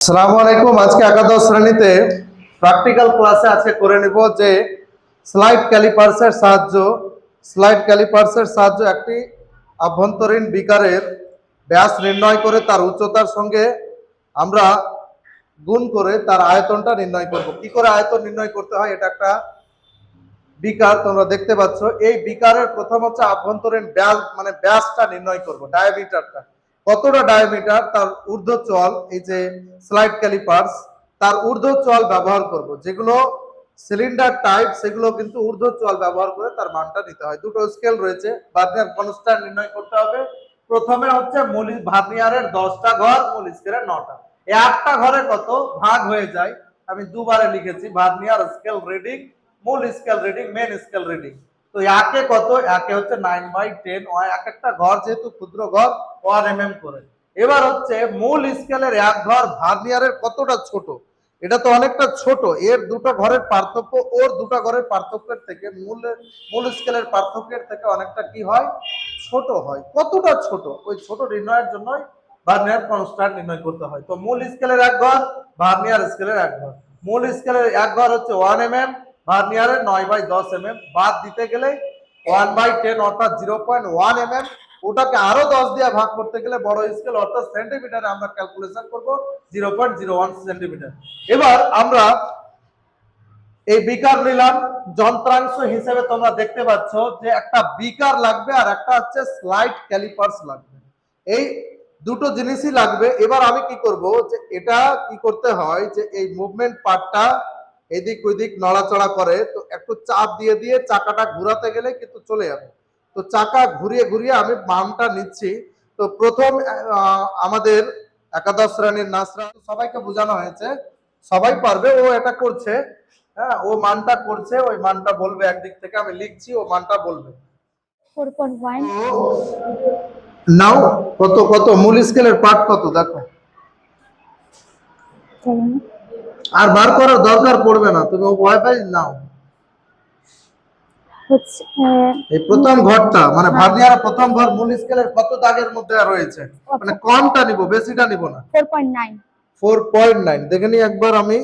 আসসালামু আলাইকুম। আজকে একাদশ শ্রেণীতে প্র্যাকটিক্যাল ক্লাসে আজকে করে নিব যে স্লাইড ক্যালিপার্সের সাহায্য একটি আভ্যন্তরীণ বিকারের ব্যাস নির্ণয় করে তার উচ্চতার সঙ্গে আমরা গুণ করে তার আয়তনটা নির্ণয় করব। কি করে আয়তন নির্ণয় করতে হয়, এটা একটা বিকার তোমরা দেখতে পাচ্ছ। এই বিকারের প্রথম হচ্ছে আভ্যন্তরীণ ব্যাস মানে ব্যাসটা নির্ণয় করব, ডায়ামিটারটা কতটা ডায়ামিটার, তার ঊর্ধ্বচল এই যে স্লাইড ক্যালিপার্স তার ঊর্ধ্বচল ব্যবহার করব। যেগুলো সিলিন্ডার টাইপ সেগুলো কিন্তু ঊর্ধ্বচল ব্যবহার করে তার মানটা নিতে হয়। দুটো স্কেল রয়েছে, ভার্নিয়ার কনস্ট্যান্ট নির্ণয় করতে হবে। প্রথমে হচ্ছে মূল ভার্নিয়ারের 10টা ঘর, মূল স্কেলের 9টা। এই 8টা ঘরে কত ভাগ হয়ে যায় আমি দুবারে লিখেছি, ভার্নিয়ার স্কেল রিডিং, মূল scale reading, main scale reading. তো একে কত, একে হচ্ছে 9/10, এক একটা ঘর যেহেতু ক্ষুদ্র ঘর 1 mm করে। এবার হচ্ছে মূল স্কেলের এক ঘর ভার্নিয়ারের কতটা ছোট, এটা তো অনেকটা ছোট, এর দুটো ঘরের পার্থক্য ওর দুটো ঘরের পার্থক্যের থেকে মূল স্কেলের পার্থক্যের থেকে অনেকটা কি হয়, ছোট হয়। কতটা ছোট, ওই ছোট নির্ণয়ের জন্যই ভার্নিয়ার কনস্ট্যান্ট নির্ণয় করতে হয়। তো মূল স্কেলের এক ঘর, ভার্নিয়ার স্কেলের এক ঘর। মূল স্কেলের এক ঘর হচ্ছে 1 mm, ভার্নিয়ারের 9/10 mm। বাদ দিতে গেলে 1/10 অর্থাৎ 0.1 mm, ওটাকে আরো 10 দিয়ে ভাগ করতে গেলে বড় স্কেল অর্থাৎ সেন্টিমিটারে আমরা ক্যালকুলেশন করব 0.01 সেন্টিমিটার। এবার আমরা এই বিকার নিলাম যন্ত্রাংশ হিসেবে। তোমরা দেখতে পাচ্ছ যে একটা বিকার লাগবে আর একটা হচ্ছে স্লাইড ক্যালিপার্স লাগবে, এই দুটো জিনিসই লাগবে। এবার আমি কি করব, যে এটা কি করতে হয় যে এই মুভমেন্ট পার্টটা এদিক ওইদিক নড়াচড়া করে, তো একটু চাপ দিয়ে দিয়ে চাকাটা ঘোরাতে গেলে কিন্তু চলে যাবে। তো চাকা ঘুরিয়ে ঘুরিয়ে আমি মানটা নিচ্ছি। তো প্রথম আমাদের একাদশ শ্রেণীর নাসরা সবাইকে বোঝানো হয়েছে, সবাই পারবে, ও এটা করছে। হ্যাঁ, ও মানটা করছে, ওই মানটা বলবে একদিক থেকে, আমি লিখছি, ও মানটা বলবে। 4.1 নাও কত কত মূল স্কেলের পার্ট কত দেখো, আর বার করার দরকার পড়বে না, তুমি ওয়াইফাই নাও। হচ্ছে এই প্রথম ঘরটা মানে ভার্নিয়ার প্রথম ঘর মূল স্কেলের কত দাগের মধ্যে রয়েছে, মানে কমটা নিব, বেশিটা নিব না। 4.9 4.9 দেখে নি একবার আমি,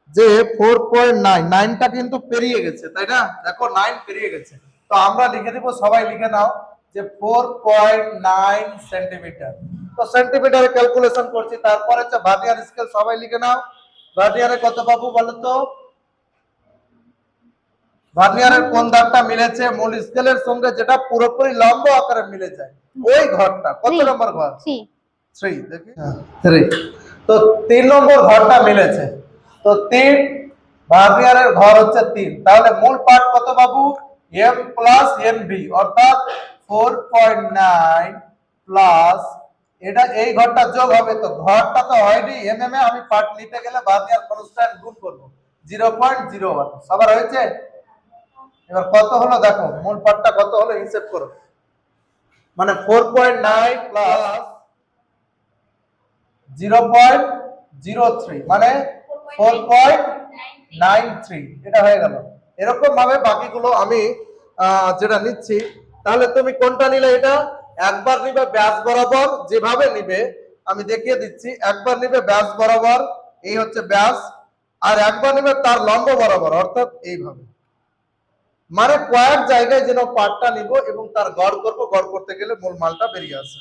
যে 4.9টা কিন্তু পেরিয়ে গেছে, তাই না? দেখো 9 পেরিয়ে গেছে। তো আমরা লিখে দিব, সবাই লিখে নাও যে 4.9 সেন্টিমিটার। তো সেন্টিমিটারে ক্যালকুলেশন করছি, তারপরে হচ্ছে ভার্নিয়ার স্কেল, সবাই লিখে নাও। ভার্নিয়ারে কত পাবো বলো তো? ভার্নিয়ারের কোন দাগটা মিলেছে মূল স্কেলের সঙ্গে, যেটা পুরোপুরি লম্ব আকারে মিলে যায়, ওই ঘরটা কত নম্বর ঘর? 3। দেখি 3। তো 3 নম্বর ঘরটা মিলেছে। তো 3 ভার্নিয়ারের ঘর হচ্ছে 3, তাহলে মূল পার্ট কত বাবু? m প্লাস nb অর্থাৎ 4.9 প্লাস এটা, এই ঘরটা যোগ হবে। তো ঘরটা তো হয়নি mm এ, আমি পার্ট নিতে গেলে ভার্নিয়ার কনস্ট্যান্ট গুণ করব 0.01। সবার হয়েছে? এবার কত হলো দেখো, মূল পার্টটা কত হলো হিসাব করো। মানে 4.9 প্লাস 0.03 মানে 4.93, এটা হয়ে গেল। এরকম ভাবে বাকিগুলো আমি যেটা নিচ্ছি। তাহলে তুমি কোনটা নিলে? এটা একবার নিবে ব্যাস বরাবর, যেভাবে নিবে আমি দেখিয়ে দিচ্ছি। একবার নিবে ব্যাস বরাবর, এই হচ্ছে ব্যাস, আর একবার নিবে তার লম্ব বরাবর অর্থাৎ এইভাবে। মানে কয়েক জায়গায় যেন পার্টটা নিব এবং তার গড় করব, গড় করতে গেলে মূল মালটা বেরিয়ে আসে।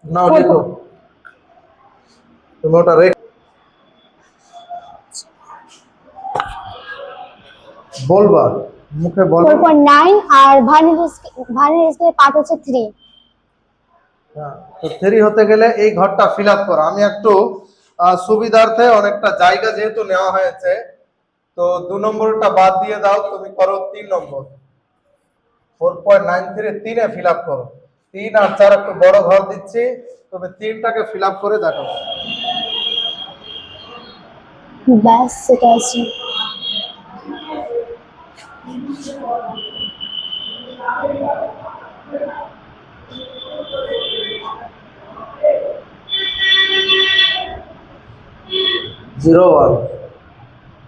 নাও লিখো, তুমি ওটা বলবা মুখে বলো। 4.9 আর ভার্নিয়ার স্কেলের পার্ট হচ্ছে 3। হ্যাঁ, তো 3 হতে গেলে এই ঘরটা ফিল আপ করো। আমি একটু সুবিধার্থে অনেকটা জায়গা যেহেতু নেওয়া হয়েছে, তো 2 নম্বরটা বাদ দিয়ে দাও, তুমি করো 3 নম্বর। 4.93 3 এ ফিল আপ করো। 3 আর 4 একটু বড় ঘর দিচ্ছি, তুমি 3টাকে ফিল আপ করে দেখো। ব্যাস সেটা আছে।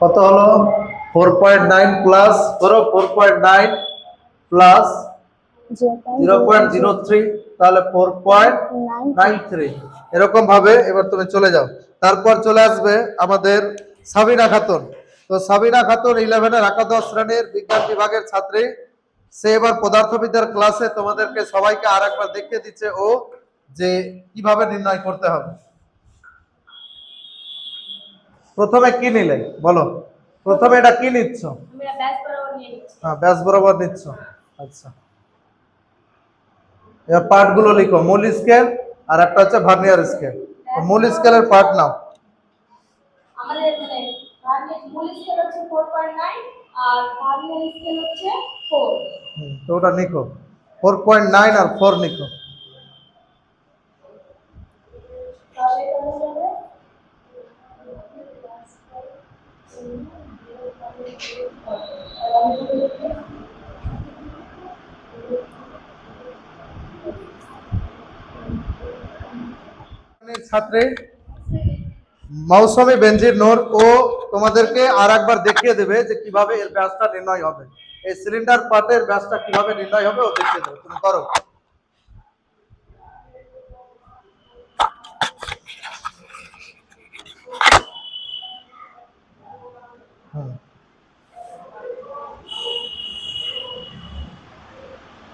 কত হলো? 4.9 প্লাস করো 4.9 প্লাস 0.03 0.03, তাহলে 4.93। এরকম ভাবে এবার তুমি চলে যাও। তারপর চলে আসবে আমাদের সাবিনা খাতুন। তো সাবিনা খাতুন 11 এর একাদশ শ্রেণীর বিজ্ঞান বিভাগের ছাত্রী। সে এবার পদার্থবিদ্যার ক্লাসে তোমাদেরকে সবাইকে আরেকবার দেখিয়ে দিচ্ছে ও যে কিভাবে নির্ণয় করতে হবে। প্রথমে কি নিলে বলো, প্রথমে এটা কি নিচ্ছ? হ্যাঁ, ব্যাস বরাবর নিচ্ছ। আচ্ছা, এবার পার্ট গুলো লিখো, মূল স্কেল আর একটা হচ্ছে ভার্নিয়ার স্কেল। মূল স্কেলের পার্ট নাও। আমাদের এখানে মূল স্কেল হচ্ছে 4.9 আর ভার্নিয়ার স্কেল হচ্ছে 4। তো ওটা লিখো, 4.9 আর 4 লিখো। তাহলে এটা হয়ে যাবে ছাত্রী মৌসুমী বেনজির নূর ও তোমাদেরকে আর একবার দেখিয়ে দেবে যে কিভাবে এর ব্যাসটা নির্ণয় হবে, এই সিলিন্ডার পার্টের ব্যাসটা কিভাবে নির্ণয় হবে ও দেখিয়ে দেবে। তুমি করো।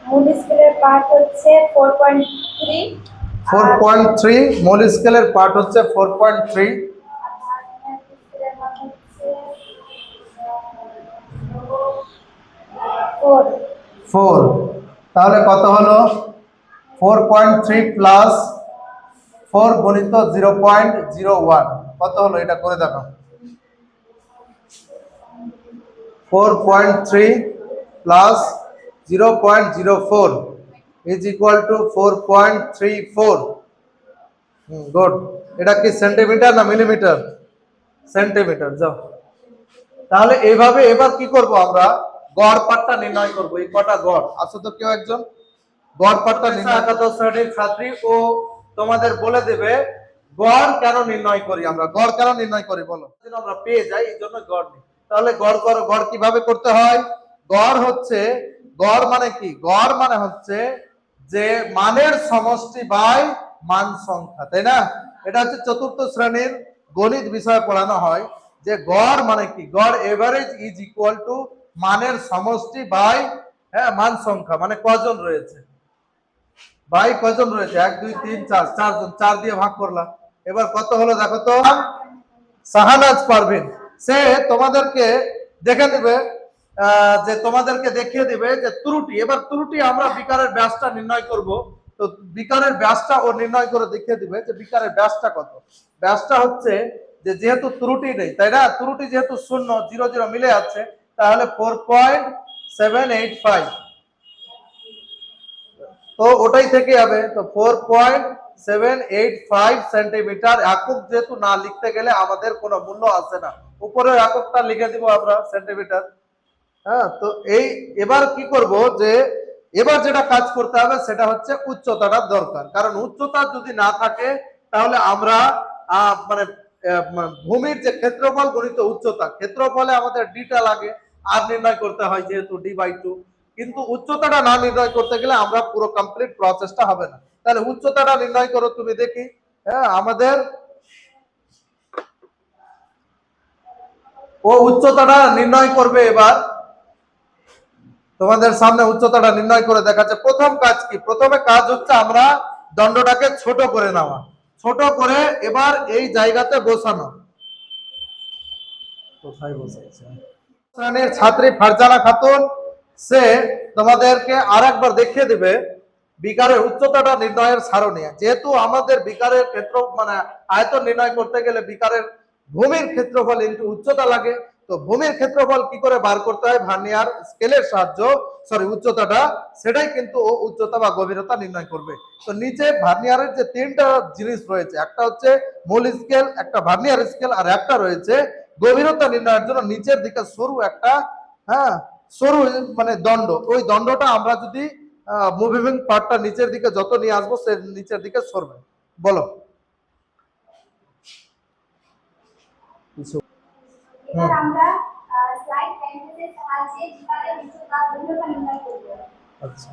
মূল স্কেলের পার্ট হচ্ছে 4.3 4.3 মূল স্কেলের পার্ট হচ্ছে 4.3 আর ভার্নিয়ার স্কেলের মান হচ্ছে 4। 4। তাহলে কত হলো? 4.3 প্লাস 4 গুণিত 0.01 কত হলো? এটা করে দেখো। 4.3 plus 0.04 is equal to 4.34। Good. এটা কি সেন্টিমিটার না মিলিমিটার? সেন্টিমিটার। যাও। তাহলে এইভাবে এবার কি করব আমরা, গড় পাটটা নির্ণয় করব। এই কটা গড় আসো তো কেউ একজন, গড় পাটটা নির্ণয়। একাদশ শ্রেণীর ছাত্রী ও তোমাদের বলে দেবে গড় কেন নির্ণয় করি আমরা, গড় কেন নির্ণয় করি বলো। যেন আমরা পেয়ে যাই এই জন্য গড় নিই। তাহলে গড় করো, গড় কিভাবে করতে হয়? গড় হচ্ছে, গড় মানে কি? গড় মানে হচ্ছে যে মানের সমষ্টি বাই মান সংখ্যা, তাই না? এটা হচ্ছে চতুর্থ শ্রেণীর গণিত বিষয়ে পড়ানো হয় যে গড় মানে কি, গড় এভারেজ ইজ ইকুয়াল টু মানের সমষ্টি বাই মান সংখ্যা, মানে কজন রয়েছে বাই কজন রয়েছে, 1 2 3 4, 4 জন, 4 দিয়ে ভাগ করলাম। এবার কত হলো দেখো তো। শাহানাজ পারভিন, সে তোমাদেরকে দেখে দিবে যে তোমাদেরকে দেখিয়ে দিবে যে ত্রুটি। এবার ত্রুটি আমরা বিকারের ব্যাসটা নির্ণয় করব। তো বিকারের ব্যাসটা ও নির্ণয় করে দেখিয়ে দিবে যে বিকারের ব্যাসটা কত। ব্যাসটা হচ্ছে যে যেহেতু ত্রুটি নেই, তাই না, ত্রুটি যেহেতু 0 0 0 মিলে আছে, তাহলে 4.785। তো ওটাই থেকে যাবে। তো 4.785 সেন্টিমিটার। একক যেহেতু না লিখতে গেলে আমাদের কোনো মূল্য আসে না, উপরের এককটা লিখে দিব আমরা সেন্টিমিটার। হ্যাঁ, তো এই এবার কি করব যে এবার যেটা কাজ করতে হবে সেটা হচ্ছে উচ্চতাটা দরকার। কারণ উচ্চতা যদি না থাকে তাহলে আমরা মানে ভূমির যে ক্ষেত্রফল গণিত উচ্চতা, ক্ষেত্রফলে আমাদের ডিটা লাগে আর নির্ণয় করতে হয় যেহেতু d/2, কিন্তু উচ্চতাটা না নির্ণয় করতে গেলে আমরা পুরো কমপ্লিট প্রসেসটা হবে না। তাহলে উচ্চতাটা নির্ণয় করো তুমি দেখি। হ্যাঁ, আমাদের ও উচ্চতাটা নির্ণয় করবে। এবার তোমাদের সামনে উচ্চতাটা নির্ণয় করে দেখাচ্ছে। প্রথম কাজ কি? প্রথমে কাজ হচ্ছে আমরা দণ্ডটাকে ছোট করে নেওয়া, ছোট করে এবার এই জায়গাতে বসানো। কোথায় বসাচ্ছে? শ্রেণীর ছাত্রী ফারজানা খাতুন, সে তোমাদেরকে আরেকবার দেখিয়ে দিবে বিকারের উচ্চতাটা নির্ণয়ের সারণী। যেহেতু আমাদের বিকারের ক্ষেত্র মানে আয়তন নির্ণয় করতে গেলে বিকারের ভূমির ক্ষেত্রফল ইনটু উচ্চতা লাগে। তো ভূমির ক্ষেত্রফল কি করে বার করতে হয়? ভার্নিয়ার স্কেলের সাহায্য, সরি উচ্চতাটা, সেটাই কিন্তু ও উচ্চতা বা গভীরতা নির্ণয় করবে। তো নিচে ভার্নিয়ারের যে তিনটা জিনিস রয়েছে, একটা হচ্ছে মূল স্কেল, একটা ভার্নিয়ার স্কেল, আর একটা রয়েছে গভীরতা নির্ণয়ের জন্য নিচের দিকে সরু একটা, হ্যাঁ, সরু মানে দণ্ড। ওই দণ্ডটা আমরা যদি মুভিং পার্টটা নিচের দিকে যত নিয়ে আসবো সে নিচের দিকে সরবে। বলো। এবার আমরা স্লাইড প্যানেলের সাহায্যে বিকারের উচ্চতা গভীরতা নির্ণয় করব। আচ্ছা,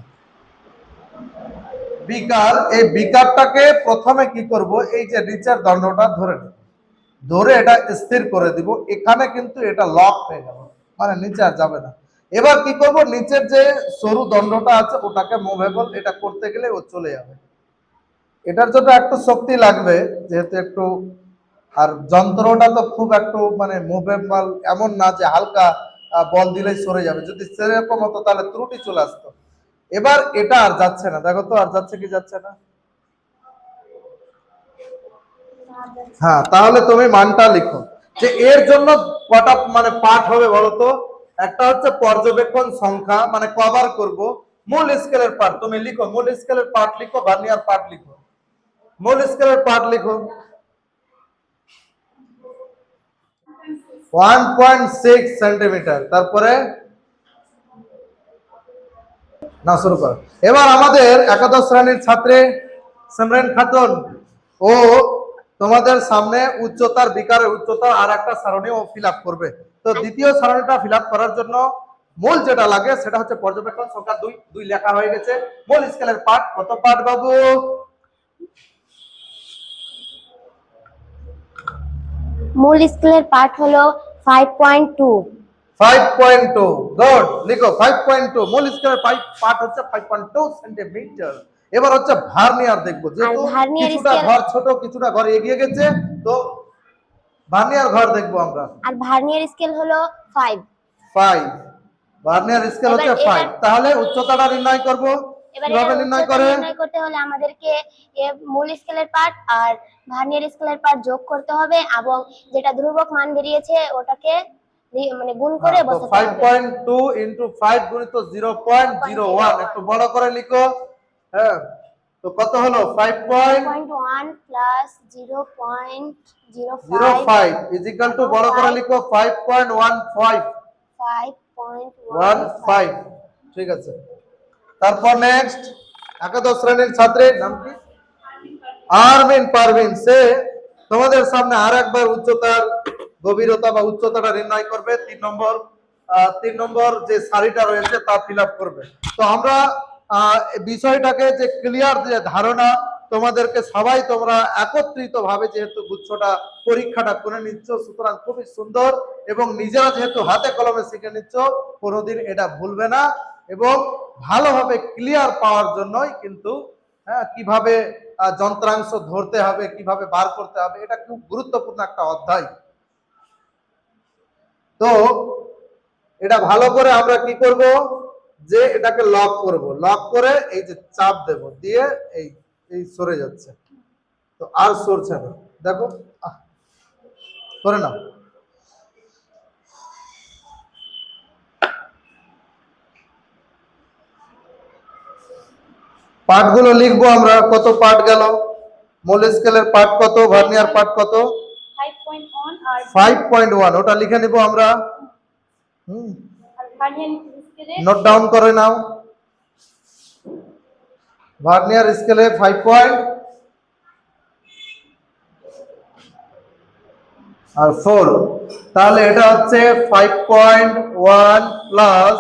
বিকার, এই বিকারটাকে প্রথমে কি করব, এই যে নিচের দণ্ডটা ধরে নেব, ধরে এটা স্থির করে দিব। এখানে কিন্তু এটা লক হয়ে গেল, মানে নিচে আর যাবে না। এবার কি করব, নিচের যে সরু দণ্ডটা আছে ওটাকে মুভেবল, এটা করতে গেলে ও চলে যাবে। এটার জন্য একটু শক্তি লাগবে, যেহেতু একটু, আর যন্ত্রটা তো খুব একটু মানে মুভেবল এমন না যে হালকা বল দিলেই সরে যাবে। যদি সেরকম হতো তাহলে ত্রুটি চলে আসতো। এবার এটা আর যাচ্ছে না, দেখো তো আর যাচ্ছে কি যাচ্ছে না। হ্যাঁ, তাহলে তুমি মানটা লিখো যে এর জন্য কটা মানে পার্ট হবে বলো তো। একটা হচ্ছে পর্যবেক্ষণ সংখ্যা, মানে কভার করব। মূল স্কেলের পার্ট তুমি লিখো, মূল স্কেলের পার্ট লিখো, ভার্নিয়ার পার্ট লিখো। মূল স্কেলের পার্ট লিখো 1.6 সেন্টিমিটার। তারপরে না, শুরু করো। এবার আমাদের একাদশ শ্রেণীর ছাত্রী সিমরান খাতুন, ও তোমাদের সামনে উচ্চতার, বিকারের উচ্চতা আর একটা সারণী ও ফিল আপ করবে। তো দ্বিতীয় সারণীটা ফিল আপ করার জন্য মূল যেটা লাগে সেটা হচ্ছে পর্যবেক্ষণ সংখ্যা 2। 2 লেখা হয়ে গেছে। মূল স্কেলের পার্ট কত পার্ট বাবু? মূল স্কেলের পার্ট হলো 5.2। 5.2, গুড, লিখো 5.2। মূল স্কেলের পার্ট হচ্ছে 5.2 সেন্টিমিটার। এবার হচ্ছে ভার্নিয়ার দেখবো, যেহেতু ভার্নিয়ার কিছুটা স্কেল, ঘর ছোট কিছুটা ঘর এগিয়ে গেছে, তো ভার্নিয়ার ঘর দেখবো আমরা। আর ভার্নিয়ার স্কেল হলো 5। 5, ভার্নিয়ার স্কেল হচ্ছে 5। তাহলে উচ্চতাটা নির্ণয় করব, এবার কিভাবে নির্ণয় উচ্চতা করে? নির্ণয় করতে হলে আমাদেরকে মূল স্কেলের পার্ট আর ভার্নিয়ার স্কেলের পার্ট যোগ করতে হবে, এবং যেটা ধ্রুবক মান বেরিয়েছে ওটাকে মানে গুণ করে তো বসাতে হবে। 5.2 ইনটু 5 গুণিত 0.01, একটু বড় করে লিখো। হ্যাঁ, তো কত হলো? 5.1 প্লাস 0.05 5.05 ইজ ইকুয়াল টু, বড় করে লিখো 5.15। 5.15। ঠিক আছে। তারপর নেক্সট, একাদশ শ্রেণীর ছাত্রীর নাম কি? আরমিন পারভিন। সে তোমাদের সামনে আর একবার উচ্চতার গভীরতা বা উচ্চতাটা নির্ণয় করবে। 3 নম্বর যে সারিটা রয়েছে তা ফিল আপ করবে। তো আমরা বিষয়টাকে যে ক্লিয়ার যে ধারণা তোমাদেরকে সবাই তোমরা একত্রিত ভাবে যেহেতু গুচ্ছটা পরীক্ষাটা করে নিচ্ছ, সুতরাং খুবই সুন্দর, এবং নিজেরা যেহেতু হাতে কলমে শিখে নিচ্ছ, কোনোদিন এটা ভুলবে না। এবং ভালোভাবে ক্লিয়ার পাওয়ার জন্যই কিন্তু কিভাবে যন্ত্রাংশ ধরতে হবে, কিভাবে বার করতে হবে, এটা খুব গুরুত্বপূর্ণ একটা অধ্যায়। তো এটা ভালো করে আমরা কি করব, যে এটাকে লক করব, লক করে এই যে চাপ দেব, দিয়ে এই এই সরে যাচ্ছে, তো আর সরছে না। দেখো, করে নাও। পার্টগুলো লিখবো আমরা, কত পার্ট গেল। মূল স্কেলের পার্ট কত, ভার্নিয়ার পার্ট কত? 5.1 আর 5.1, ওটা লিখে নিব আমরা। আর ভার্নিয়ার স্কেলে নোট ডাউন করে নাও। ভার্নিয়ার স্কেলে 5 আর 4, তাহলে এটা হচ্ছে 5.1 প্লাস,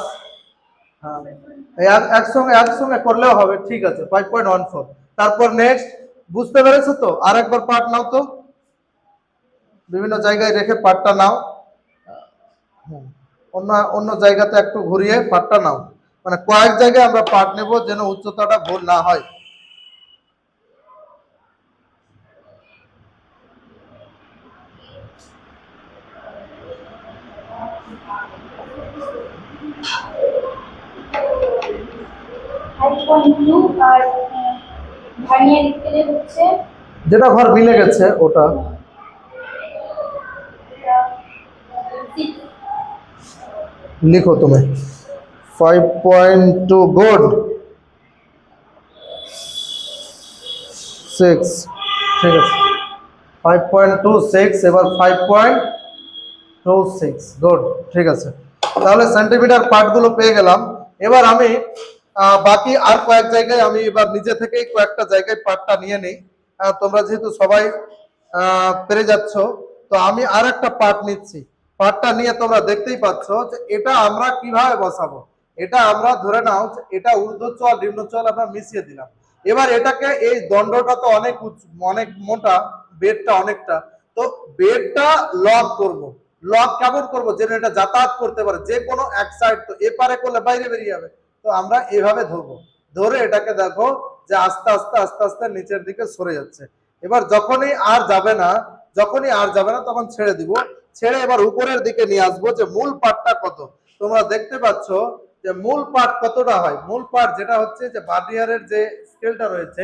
একসঙ্গে করলেও হবে, ঠিক আছে, 5.14। তারপর নেক্সট, বুঝতে পেরেছো তো? আর একবার পার্ট নাও তো, বিভিন্ন জায়গায় রেখে পার্টটা নাও, অন্য অন্য জায়গাতে একটু ঘুরিয়ে পার্টটা নাও, মানে কয়েক জায়গায় আমরা পার্ট নেব যেন উচ্চতাটা ভুল না হয়। আর ভার্নিয়ার স্কেলে হচ্ছে যেটা ঘর মিলে গেছে ওটা লিখো তুমি। 5.2, গুড, 6, ঠিক আছে, 5.26, এবার 5.26, গুড, ঠিক আছে। তাহলে সেন্টিমিটার পার্টগুলো পেয়ে গেলাম। এবার আমি বাকি আর কয়েক জায়গায় আমি এবার নিজে থেকেই কয়েকটা জায়গায় পার্টটা নিয়ে নিই। তোমরা যেহেতু সবাই পেরে যাচ্ছ, তো আমি আর একটা পার্ট নিচ্ছি। পার্টটা নিয়ে তোমরা দেখতেই পাচ্ছ যে এটা আমরা কিভাবে বসাবো। এটা আমরা ধরে নাও যে এটা ঊর্ধ্বচল নিম্নচল আমরা মিশিয়ে দিলাম। এবার এটাকে এই দণ্ডটা তো অনেক মোটা, বেডটা অনেকটা, তো বেডটা লক করব। লক কেমন করব, যেন এটা যাতায়াত করতে পারে, যে কোনো এক সাইড, তো এপারে করলে বাইরে বেরিয়ে যাবে। তো আমরা এভাবে ধরবো, ধরে এটাকে দেখো যে আস্তে আস্তে আস্তে আস্তে নিচের দিকে সরে যাচ্ছে। এবার যখনই আর যাবে না তখন ছেড়ে দিব। ছেড়ে এবার উপরের দিকে নিয়ে আসবো যে মূল পার্টটা কত। তোমরা দেখতে পাচ্ছ যে মূল পার্ট কতটা হয়। মূল পার্ট যেটা হচ্ছে যে ভার্নিয়ারের যে স্কেলটা রয়েছে,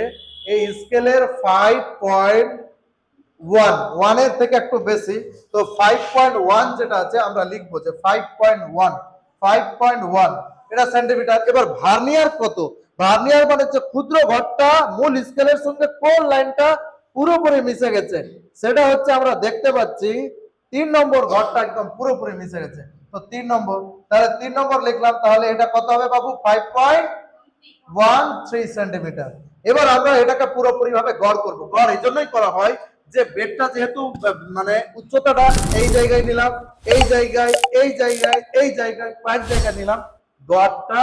এই স্কেলের 5.1 এর থেকে একটু বেশি, তো 5.1 যেটা আছে আমরা লিখবো যে 5.1 এটা সেন্টিমিটার। এবার ভার্নিয়ার কত, ভার্নিয়ার মানে হচ্ছে ক্ষুদ্র ঘরটা মূল স্কেলের সঙ্গে কোন লাইনটা পুরোপুরি মিশে গেছে, সেটা হচ্ছে আমরা দেখতে পাচ্ছি 3 নম্বর ঘরটা একদম পুরোপুরি মিশে গেছে। তো 3 নম্বর, তাহলে 3 নম্বর লিখলাম। তাহলে এটা কত হবে বাবু, 5.13 সেন্টিমিটার। এবার আমরা এটাকে পুরোপুরি ভাবে গড় করব। গড় এই জন্যই করা হয় যে বেডটা যেহেতু মানে উচ্চতাটা এই জায়গায় নিলাম, এই জায়গায়, এই জায়গায়, এই জায়গায়, 5 জায়গায় নিলাম, গড়টা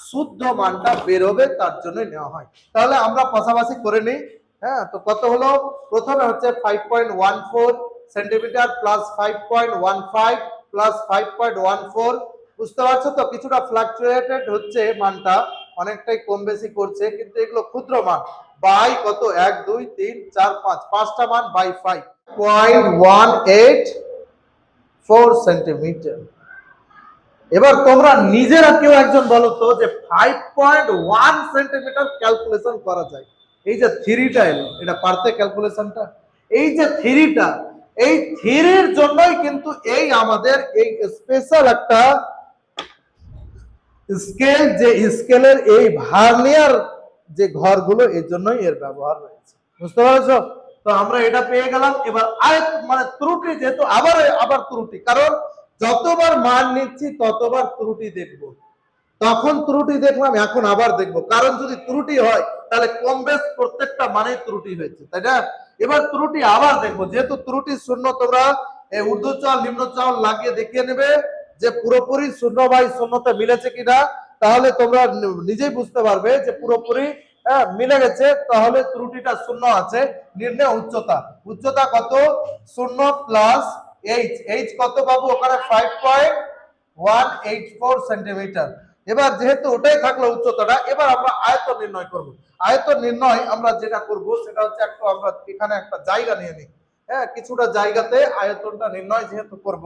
শুদ্ধ মানটা বের হবে, তার জন্যই নেওয়া হয়। তাহলে আমরা পাশাপাশি করে নিই। হ্যাঁ, তো কত হলো, প্রথমে হচ্ছে 5.14 সেন্টিমিটার প্লাস 5.15 প্লাস 5.14। বুঝতে পারছো তো, কিছুটা ফ্লাকচুয়েটেড হচ্ছে মানটা, অনেকটাই কম বেশি করছে, কিন্তু এগুলো ক্ষুদ্র মান। বাই কত, 1 2 3 4 5, পাঁচটা মান বাই 5.184 সেন্টিমিটার। এবার তোমরা নিজেরা কেউ একজন বলো তো যে 5.1 সেন্টিমিটার ক্যালকুলেশন করা যায়। এই যে থ্রিটা এলো, এটা পারতে ক্যালকুলেশনটা, এই যে থ্রিটা, এই থ্রির জন্যই কিন্তু এই আমাদের এই স্পেশাল একটা স্কেল, যে স্কেলের এই ভার্নিয়ার যে ঘরগুলো, এর জন্যই এর ব্যবহার রয়েছে। বুঝতে পারছো? তো আমরা এটা পেয়ে গেলাম। এবার আয়ত মানে ত্রুটি, যেহেতু আবার ত্রুটি, কারণ যতবার মান নিচ্ছি ততবার ত্রুটি দেখব। তখন ত্রুটি দেখলাম, এখন আবার দেখবো, কারণ যদি ত্রুটি হয় তাহলে কম বেশ প্রত্যেকটা মানে ত্রুটি হয়েছে, তাই না? এবার ত্রুটি আবার দেখবো, যেহেতু ত্রুটি শূন্য, তোমরা ঊর্ধ্বচল নিম্নচল লাগিয়ে দেখিয়ে নেবে যে পুরোপুরি শূন্য বাই শূন্যতে মিলেছে কিনা, তাহলে তোমরা নিজেই বুঝতে পারবে যে পুরোপুরি মিলে গেছে। তাহলে ত্রুটিটা শূন্য আছে। নির্ণয় উচ্চতা, উচ্চতা কত, শূন্য প্লাস এইচ কত পাবো ওখানে, 5.184 সেন্টিমিটার। এবার যেহেতু ওটাই থাকলো উচ্চতাটা, এবার আমরা আয়তন নির্ণয় করব। আয়তন নির্ণয় আমরা যেটা করব সেটা হচ্ছে একটু আমরা এখানে একটা জায়গা নিয়ে নিই। হ্যাঁ, কিছুটা জায়গাতে আয়তনটা নির্ণয় যেহেতু করব,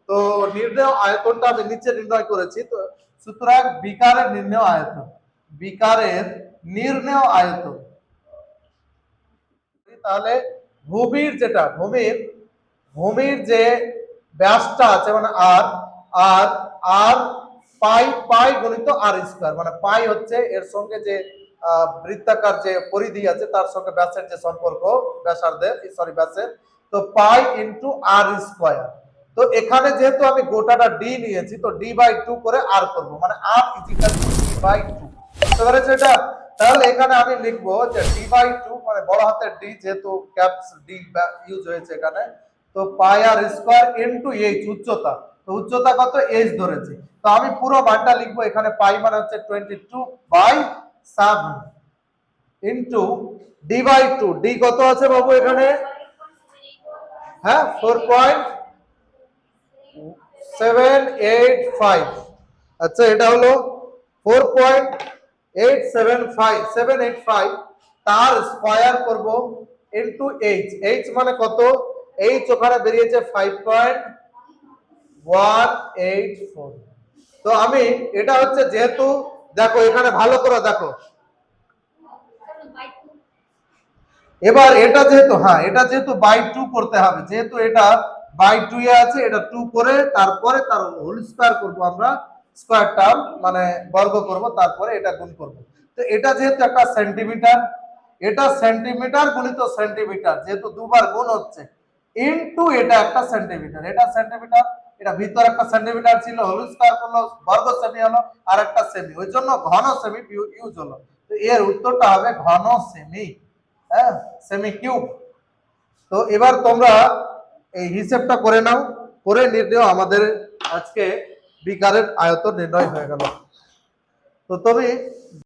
তো নির্ণয় আয়তনটা আমি নিচে নির্ণয় করেছি। তো সুতরাং বিকারের নির্ণয় আয়তন, বিকারের নির্ণয় আয়তন, তাহলে ভূমির যেটা ভূমির যে ব্যাসটা আছে মানে আর আর আর পাই গুণিত আর স্কয়ার, মানে পাই হচ্ছে এর সঙ্গে যে বৃত্তাকার যে পরিধি আছে তার সঙ্গে ব্যাসের যে সম্পর্ক, ব্যাসের, তো পাই ইন্টু আর স্কয়ার। তো এখানে যেহেতু আমি গোটাটা ডি নিয়েছি, তো d/2 করে আর করব, মানে r d/2। বুঝতে পেরেছো এটা? তাহলে এখানে আমি লিখবো যে d/2 মানে বড় হাতের ডি, যেহেতু ক্যাপস ডি ইউজ হয়েছে এখানে, তো পাই আর স্কয়ার ইনটু এইচ উচ্চতা। তো উচ্চতা কত, এইচ ধরেছি। তো আমি পুরো মানটা লিখবো, এখানে পাই মানে হচ্ছে 22/7 ইনটু d/2। ডি কত আছে বাবু এখানে, হ্যাঁ 4.785। আচ্ছা, এটা হলো 4.875785, তার স্কয়ার করব ইনটু এইচ। এইচ মানে কত, এইচ ওখানে বেরিয়েছে 5.184। তো আমি এটা হচ্ছে, যেহেতু দেখো এখানে ভালো করে দেখো, এবার এটা যেহেতু এটা যেহেতু বাই 2 করতে হবে, যেহেতু এটা বাই 2 এ আছে, এটা 2 করে তারপরে তার হোল স্কয়ার করব, আমরা স্কয়ার টার্ম মানে বর্গ করব, তারপরে এটা গুণ করব। তো এটা যেহেতু একটা সেন্টিমিটার, এটা সেন্টিমিটার গুণিত সেন্টিমিটার, যেহেতু দুবার গুণ হচ্ছে, ইনটু এটা একটা সেন্টিমিটার, এটা সেন্টিমিটার, এটা ভিতর একটা সেন্টিমিটার ছিল, হোল স্কয়ার করলো, বর্গ সেমি হলো, আর একটা সেমি, ওই জন্য ঘন সেমি ইউজ হলো। তো এর উত্তরটা হবে ঘন সেমি, হ্যাঁ সেমি কিউব। তো এবার তোমরা এই হিসাবটা করে নাও, করে নির্ণয় আমাদের আজকে বিকারের আয়তন নির্ণয় হয়ে গেল। তো তুমি